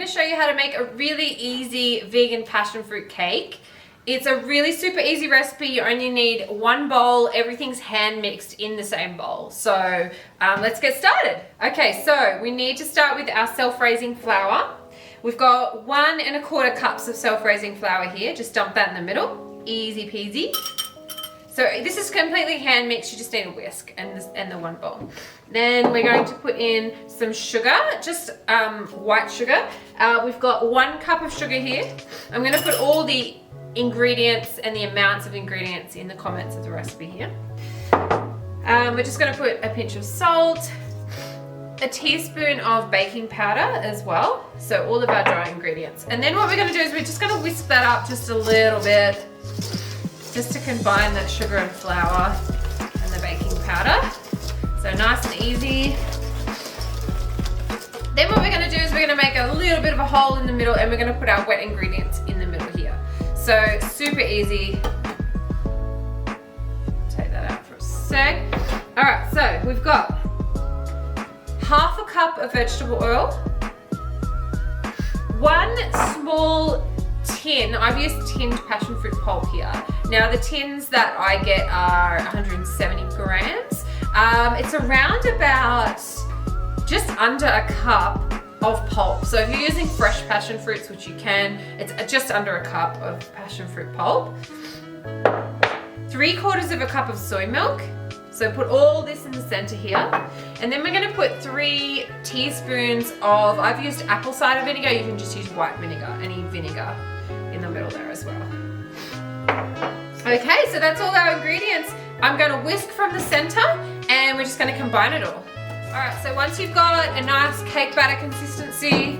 to show you how to make a really easy vegan passion fruit cake. It's a really super easy recipe. You only need one bowl. Everything's hand mixed in the same bowl. So let's get started. Okay, so we need to start with our self-raising flour. We've got 1 1/4 cups of self-raising flour here. Just dump that in the middle. Easy peasy. So this is completely hand mixed. You just need a whisk and the one bowl. Then we're going to put in some sugar, just white sugar. We've got 1 cup of sugar here. I'm going to put all the ingredients and the amounts of ingredients in the comments of the recipe here. We're just going to put a pinch of salt, a teaspoon of baking powder as well. So all of our dry ingredients. And then what we're going to do is we're just going to whisk that up just a little bit, just to combine that sugar and flour and the baking powder. So nice and easy. Then what we're going to do is we're going to make a little bit of a hole in the middle, and we're going to put our wet ingredients in the middle here. So super easy. Take that out for a sec. All right, so we've got 1/2 cup of vegetable oil, 1 small tin. I've used tinned passion fruit pulp here. Now the tins that I get are 170 grams. It's around about just under a cup of pulp. So if you're using fresh passion fruits, which you can, it's just under a cup of passion fruit pulp. 3/4 cup of soy milk. So put all this in the center here. And then we're going to put 3 teaspoons of, I've used apple cider vinegar. You can just use white vinegar, any vinegar in the middle there as well. Okay, so that's all our ingredients. I'm going to whisk from the center, and we're just going to combine it all. Alright, so once you've got a nice cake batter consistency,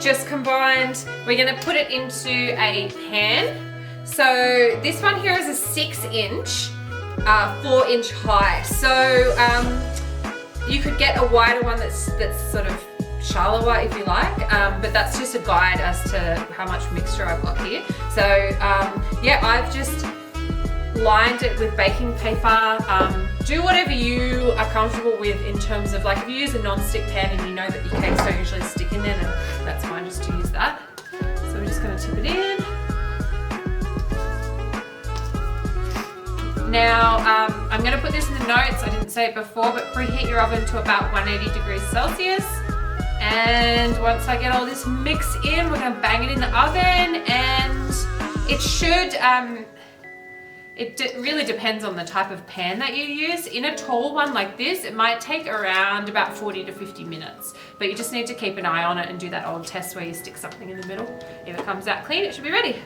just combined, we're going to put it into a pan. So this one here is a 6-inch, 4-inch high. So you could get a wider one that's sort of shallower if you like, but that's just a guide as to how much mixture I've got here. So yeah, I've just lined it with baking paper. Do whatever you are comfortable with in terms of, like, if you use a non-stick pan and you know that your cakes don't usually stick in there, then that's fine just to use that. So we're just going to tip it in. Now I'm going to put this in the notes, I didn't say it before, but preheat your oven to about 180 degrees Celsius. And once I get all this mix in, we're going to bang it in the oven, and it should, it really depends on the type of pan that you use. In a tall one like this, it might take around about 40 to 50 minutes, but you just need to keep an eye on it and do that old test where you stick something in the middle. If it comes out clean, it should be ready.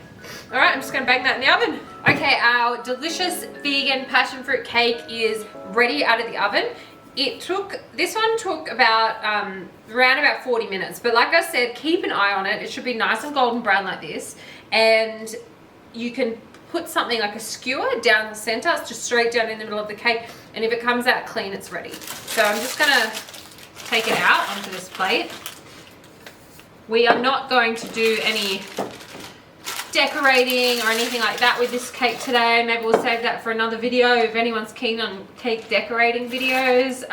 All right, I'm just gonna bang that in the oven. Okay, our delicious vegan passion fruit cake is ready out of the oven. This one took about, around about 40 minutes, but like I said, keep an eye on it. It should be nice and golden brown like this, and you can put something like a skewer down the center, it's just straight down in the middle of the cake, and if it comes out clean, it's ready. So I'm just gonna take it out onto this plate. We are not going to do any decorating or anything like that with this cake today. Maybe we'll save that for another video. If anyone's keen on cake decorating videos,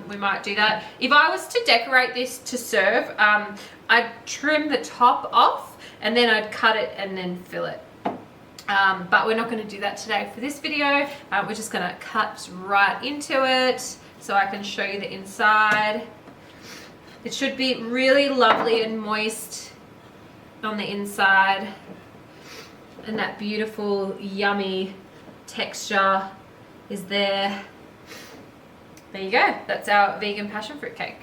we might do that. If I was to decorate this to serve, I'd trim the top off, and then I'd cut it and then fill it. But we're not going to do that today for this video. We're just going to cut right into it so I can show you the inside. It should be really lovely and moist on the inside, and that beautiful yummy texture is there. There you go, that's our vegan passion fruit cake.